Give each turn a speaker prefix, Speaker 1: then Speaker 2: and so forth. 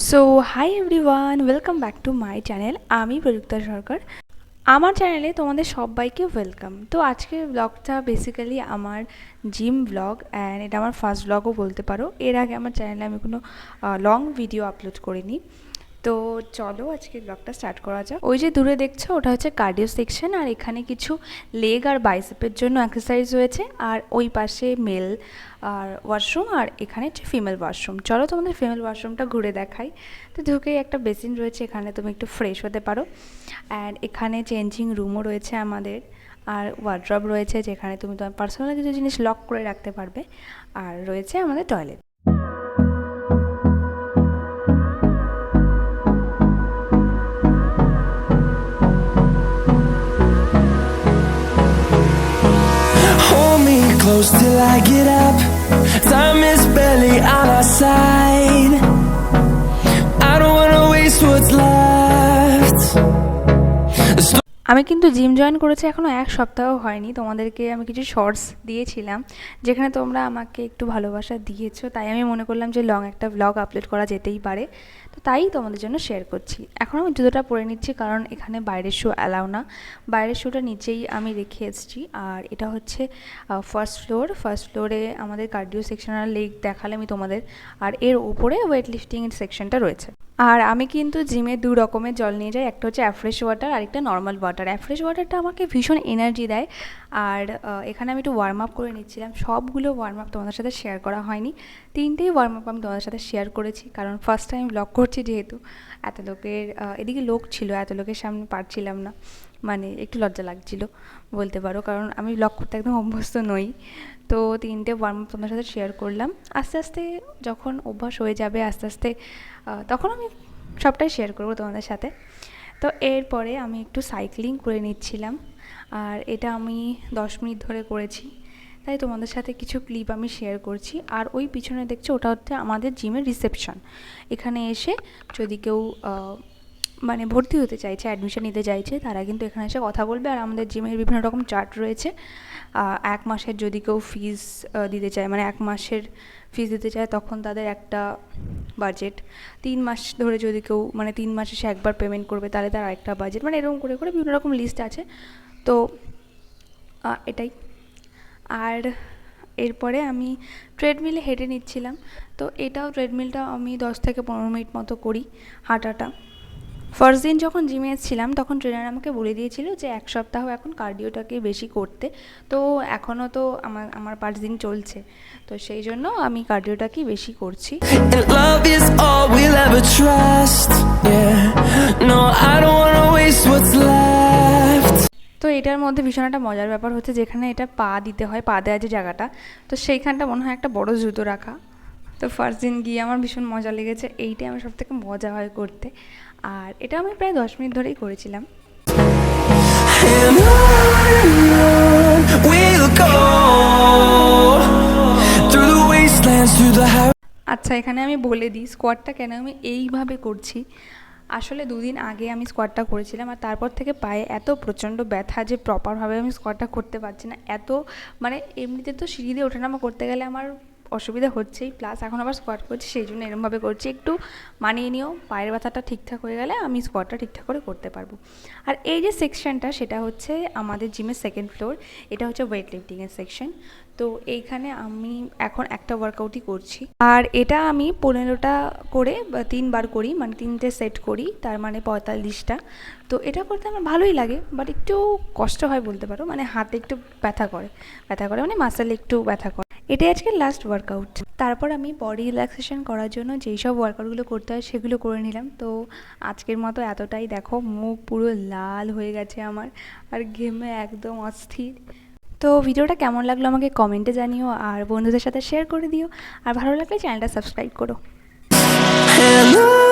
Speaker 1: So hi everyone, welcome back to my channel. আমি প্রযুক্তা সরকার। আমার চ্যানেলে তোমাদের সবাইকে ওয়েলকাম। তো আজকের ব্লগটা বেসিক্যালি আমার জিম ব্লগ, অ্যান্ড এটা আমার ফার্স্ট ব্লগও বলতে পারো। এর আগে আমার চ্যানেলে আমি কোনো লং ভিডিও আপলোড করিনি। তো চলো আজকে ব্লগটা স্টার্ট করা যাক। ওই যে দূরে দেখছো ওটা হচ্ছে কার্ডিও সেকশন, আর এখানে কিছু লেগ আর বাইসেপের জন্য এক্সারসাইজ রয়েছে, আর ওই পাশে মেল আর ওয়াশরুম, আর এখানে হচ্ছে ফিমেল ওয়াশরুম। চলো তোমাদের ফিমেল ওয়াশরুমটা ঘুরে দেখাই। তো ঢুকেই একটা বেসিন রয়েছে, এখানে তুমি একটু ফ্রেশ হতে পারো। অ্যান্ড এখানে চেঞ্জিং রুমও রয়েছে আমাদের, আর ওয়ার্ড্রব রয়েছে যেখানে তুমি তোমার পার্সোনাল কিছু জিনিস লক করে রাখতে পারবে, আর রয়েছে আমাদের toilet.
Speaker 2: Close till I get up. Time is barely on our side. I don't wanna waste what's left.
Speaker 1: আমি কিন্তু জিম জয়েন করেছি এখনও এক সপ্তাহ হয়নি। তোমাদেরকে আমি কিছু শর্টস দিয়েছিলাম যেখানে তোমরা আমাকে একটু ভালোবাসা দিয়েছো, তাই আমি মনে করলাম যে লং একটা ব্লগ আপলোড করা যেতেই পারে। তো তাই তোমাদের জন্য শেয়ার করছি। এখন আমি জুতোটা পরে নিচ্ছি কারণ এখানে বাইরের শু অ্যালাউ না। বাইরের শুটা নিচেই আমি রেখে এসেছি। আর এটা হচ্ছে ফার্স্ট ফ্লোরে আমাদের কার্ডিও সেকশন আর লেগ দেখালে আমি তোমাদের, আর এর উপরে ওয়েট লিফটিংয়ের সেকশনটা রয়েছে। আর আমি কিন্তু জিমে দু রকমের জল নিয়ে যাই, একটা হচ্ছে অ্যাফ্রেশ ওয়াটার আর একটা নর্মাল ওয়াটার। অ্যাফ্রেশ ওয়াটারটা আমাকে ভীষণ এনার্জি দেয়। আর এখানে আমি একটু ওয়ার্ম আপ করে নিচ্ছিলাম। সবগুলো ওয়ার্ম আপ তোমাদের সাথে শেয়ার করা হয়নি, তিনটেই ওয়ার্ম আপ আমি তোমাদের সাথে শেয়ার করেছি কারণ ফার্স্ট টাইম ব্লগ করছি যেহেতু। এত লোকের এদিকে লোক ছিল, এত লোকের সামনে পারছিলাম না, মানে একটু লজ্জা লাগছিল বলতে পারো, কারণ আমি ব্লগ করতে একদম অভ্যস্ত নই। তো তিনটে ওয়ার্ম আপ তোমার সাথে শেয়ার করলাম। আস্তে আস্তে যখন অভ্যাস হয়ে যাবে আস্তে আস্তে তখন আমি সবটাই শেয়ার করবো তোমাদের সাথে। তো এরপরে আমি একটু সাইক্লিং করে নিচ্ছিলাম, আর এটা আমি 10 মিনিট ধরে করেছি, তাই তোমাদের সাথে কিছু ক্লিপ আমি শেয়ার করছি। আর ওই পিছনে দেখছো ওটা হচ্ছে আমাদের জিমের রিসেপশন। এখানে এসে যদি কেউ মানে ভর্তি হতে চাইছে, অ্যাডমিশন নিতে চাইছে, তারা কিন্তু এখানে এসে কথা বলবে। আর আমাদের জিমের বিভিন্ন রকম চার্ট রয়েছে। 1 মাসের যদি কেউ ফিস দিতে চায়, মানে 1 মাসের ফিস দিতে চায় তখন তাদের একটা বাজেট। 3 মাস ধরে যদি কেউ মানে 3 মাসে সে একবার পেমেন্ট করবে তাহলে তার আরেকটা বাজেট, মানে এরকম করে করে বিভিন্ন রকম লিস্ট আছে। তো এটাই। আর এরপরে আমি ট্রেডমিলে হেঁটে নিচ্ছিলাম। তো এটাও ট্রেডমিলটা আমি 10 থেকে 15 মিনিট মতো করি হাঁটাটা। ফার্স্ট দিন যখন জিমে এসেছিলাম তখন ট্রেনার আমাকে বলে দিয়েছিল যে 1 সপ্তাহ এখন কার্ডিওটাকে বেশি করতে। তো এখনও তো আমার 5 দিন চলছে, তো সেই জন্য আমি কার্ডিওটাকেই বেশি করছি।
Speaker 2: And love is all we'll ever trust. Yeah. No, I don't wanna waste what's left.
Speaker 1: তো এটার মধ্যে ভীষণ একটা মজার ব্যাপার হচ্ছে, যেখানে এটা পা দিতে হয়, পা দেওয়ার যে জায়গাটা, তো সেইখানটা মনে হয় একটা বড় জুতো রাখা। তো ফার্স্ট দিন গিয়ে আমার ভীষণ মজা লেগেছে, এইটাই আমার সবথেকে মজা হয় করতে। আর এটা আমি প্রায় 10 মিনিট ধরেই করেছিলাম।
Speaker 2: And on we'll go through the wastelands, through the highways.
Speaker 1: আচ্ছা, এখানে আমি বলে দিই স্কোয়াডটা কেন আমি এইভাবে করছি। আসলে 2 দিন আগে আমি স্কোয়াডটা করেছিলাম, আর তারপর থেকে পায়ে এত প্রচণ্ড ব্যথা যে প্রপারভাবে আমি স্কোয়াডটা করতে পারছি না। এত মানে এমনিতে তো সিঁড়ি দিয়ে ওঠানামা করতে গেলে আমার অসুবিধা হচ্ছেই, প্লাস এখন আবার স্কোয়াড করছি সেই জন্য এরমভাবে করছি। একটু মানিয়ে নিও, পায়ের ব্যথাটা ঠিকঠাক হয়ে গেলে আমি স্কোয়াডটা ঠিকঠাক করে করতে পারবো। আর এই যে সেকশনটা সেটা হচ্ছে আমাদের জিমের 2nd ফ্লোর, এটা হচ্ছে ওয়েট লিফটিংয়ের সেকশন। তো এইখানে আমি এখন একটা ওয়ার্কআউটই করছি, আর এটা আমি 15টা করে 3 বার করি, মানে 3টে সেট করি, তার মানে 45টা। তো এটা করতে আমার ভালোই লাগে, বাট একটু কষ্ট হয় বলতে পারো, মানে হাতে একটু ব্যথা করে মানে মাসেলে একটু ব্যথা করে। এটাই আজকে লাস্ট ওয়ার্কআউট। তারপর আমি বডি রিল্যাক্সেশন করার জন্য যেই সব ওয়ার্কআউটগুলো করতে হয় সেগুলো করে নিলাম। তো আজকের মতো এতটাই। দেখো মুখ পুরো লাল হয়ে গেছে আমার, আর ঘেমে একদম অস্থির। তো ভিডিওটা কেমন লাগলো আমাকে কমেন্টে জানিও, আর বন্ধুদের সাথে শেয়ার করে দিও, আর ভালো লাগলে চ্যানেলটা সাবস্ক্রাইব করো।
Speaker 2: And on